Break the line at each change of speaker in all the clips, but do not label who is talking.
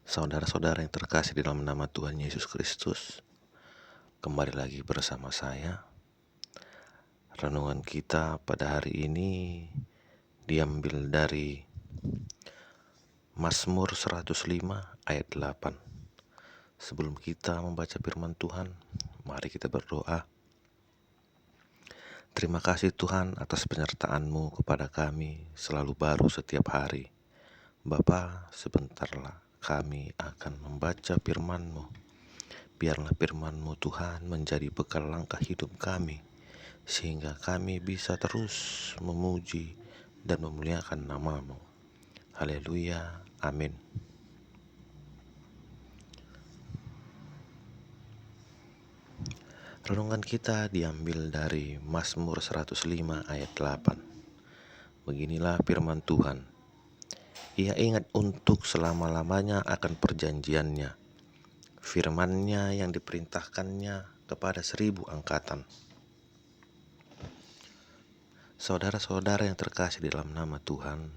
Saudara-saudara yang terkasih di dalam nama Tuhan Yesus Kristus, kembali lagi bersama saya. Renungan kita pada hari ini diambil dari Mazmur 105 ayat 8. Sebelum kita membaca firman Tuhan, mari kita berdoa. Terima kasih Tuhan atas penyertaan-Mu kepada kami selalu baru setiap hari. Bapa, sebentarlah kami akan membaca firman-Mu. Biarlah firman-Mu Tuhan menjadi bekal langkah hidup kami, sehingga kami bisa terus memuji dan memuliakan nama-Mu. Haleluya, amin. Renungan kita diambil dari Mazmur 105 ayat 8. Beginilah firman Tuhan. Ia ingat untuk selama-lamanya akan perjanjiannya, firman-Nya yang diperintahkannya kepada 1000 angkatan. Saudara-saudara yang terkasih di dalam nama Tuhan,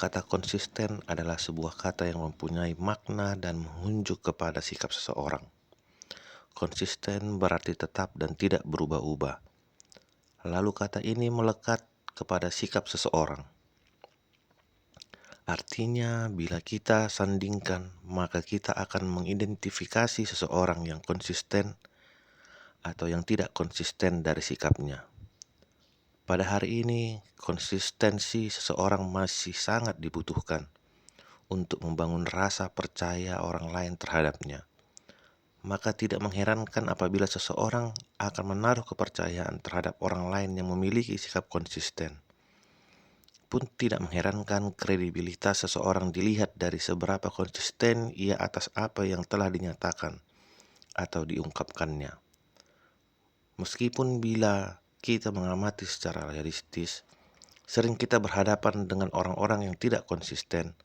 kata konsisten adalah sebuah kata yang mempunyai makna dan menunjuk kepada sikap seseorang. Konsisten berarti tetap dan tidak berubah-ubah. Lalu kata ini melekat kepada sikap seseorang. Artinya, bila kita sandingkan, maka kita akan mengidentifikasi seseorang yang konsisten atau yang tidak konsisten dari sikapnya. Pada hari ini, konsistensi seseorang masih sangat dibutuhkan untuk membangun rasa percaya orang lain terhadapnya. Maka tidak mengherankan apabila seseorang akan menaruh kepercayaan terhadap orang lain yang memiliki sikap konsisten. Pun tidak mengherankan kredibilitas seseorang dilihat dari seberapa konsisten ia atas apa yang telah dinyatakan atau diungkapkannya. Meskipun bila kita mengamati secara realistis, sering kita berhadapan dengan orang-orang yang tidak konsisten,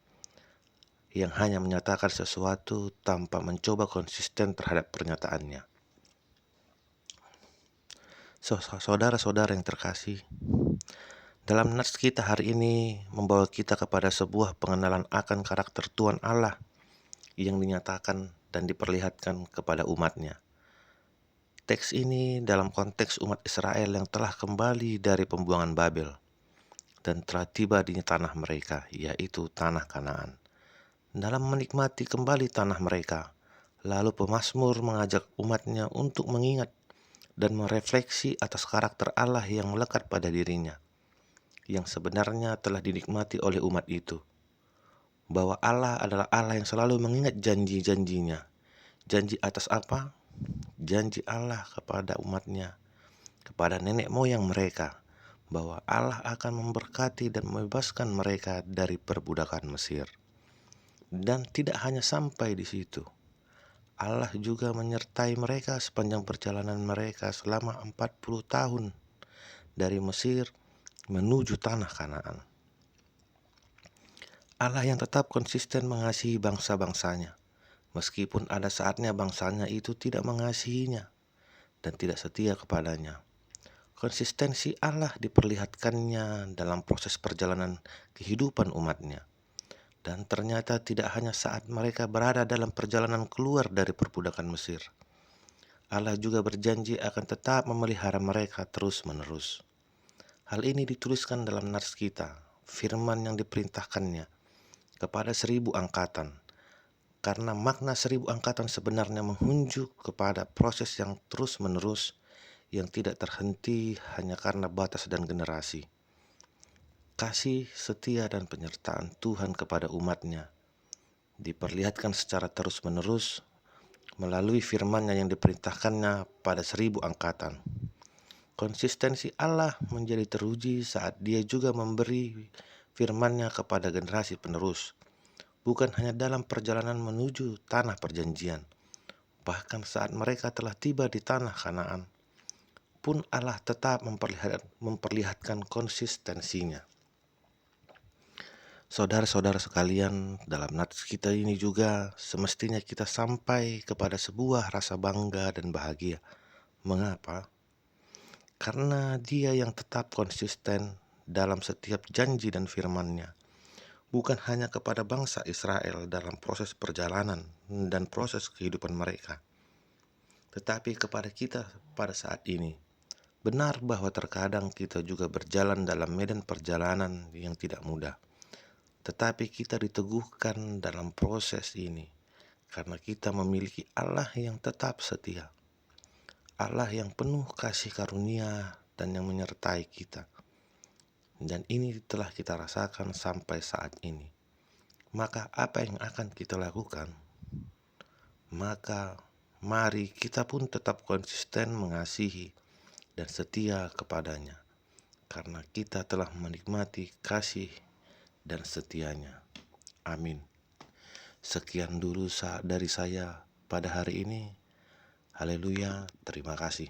yang hanya menyatakan sesuatu tanpa mencoba konsisten terhadap pernyataannya. Saudara-saudara yang terkasih, dalam nats kita hari ini membawa kita kepada sebuah pengenalan akan karakter Tuhan Allah yang dinyatakan dan diperlihatkan kepada umatnya. Teks ini dalam konteks umat Israel yang telah kembali dari pembuangan Babel dan telah tiba di tanah mereka, yaitu tanah Kanaan. Dalam menikmati kembali tanah mereka, lalu pemazmur mengajak umatnya untuk mengingat dan merefleksi atas karakter Allah yang melekat pada dirinya, yang sebenarnya telah dinikmati oleh umat itu. Bahwa Allah adalah Allah yang selalu mengingat janji-janjinya. Janji atas apa? Janji Allah kepada umatnya, kepada nenek moyang mereka, bahwa Allah akan memberkati dan membebaskan mereka dari perbudakan Mesir. Dan tidak hanya sampai di situ. Allah juga menyertai mereka sepanjang perjalanan mereka selama 40 tahun dari Mesir menuju tanah Kanaan. Allah yang tetap konsisten mengasihi bangsa-bangsanya, meskipun ada saatnya bangsanya itu tidak mengasihinya dan tidak setia kepadanya. Konsistensi Allah diperlihatkannya dalam proses perjalanan kehidupan umatnya. Dan ternyata tidak hanya saat mereka berada dalam perjalanan keluar dari perbudakan Mesir. Allah juga berjanji akan tetap memelihara mereka terus-menerus. Hal ini dituliskan dalam nats kita, firman yang diperintahkannya kepada 1000 angkatan. Karena makna 1000 angkatan sebenarnya menunjuk kepada proses yang terus-menerus, yang tidak terhenti hanya karena batas dan generasi. Kasih, setia, dan penyertaan Tuhan kepada umatnya diperlihatkan secara terus-menerus melalui firman-Nya yang diperintahkannya pada 1000 angkatan. Konsistensi Allah menjadi teruji saat Dia juga memberi firman-Nya kepada generasi penerus, bukan hanya dalam perjalanan menuju tanah perjanjian, bahkan saat mereka telah tiba di tanah Kanaan, pun Allah tetap memperlihatkan konsistensinya. Saudara-saudara sekalian, dalam nats kita ini juga semestinya kita sampai kepada sebuah rasa bangga dan bahagia. Mengapa? Karena Dia yang tetap konsisten dalam setiap janji dan firman-Nya. bukan hanya kepada bangsa Israel dalam proses perjalanan dan proses kehidupan mereka, tetapi kepada kita pada saat ini. Benar bahwa terkadang kita juga berjalan dalam medan perjalanan yang tidak mudah, tetapi kita diteguhkan dalam proses ini karena kita memiliki Allah yang tetap setia, Allah yang penuh kasih karunia dan yang menyertai kita. Dan ini telah kita rasakan sampai saat ini. Maka apa yang akan kita lakukan? Maka mari kita pun tetap konsisten mengasihi dan setia kepadanya, karena kita telah menikmati kasih dan setianya. Amin. Sekian dulu dari saya pada hari ini. Haleluya, terima kasih.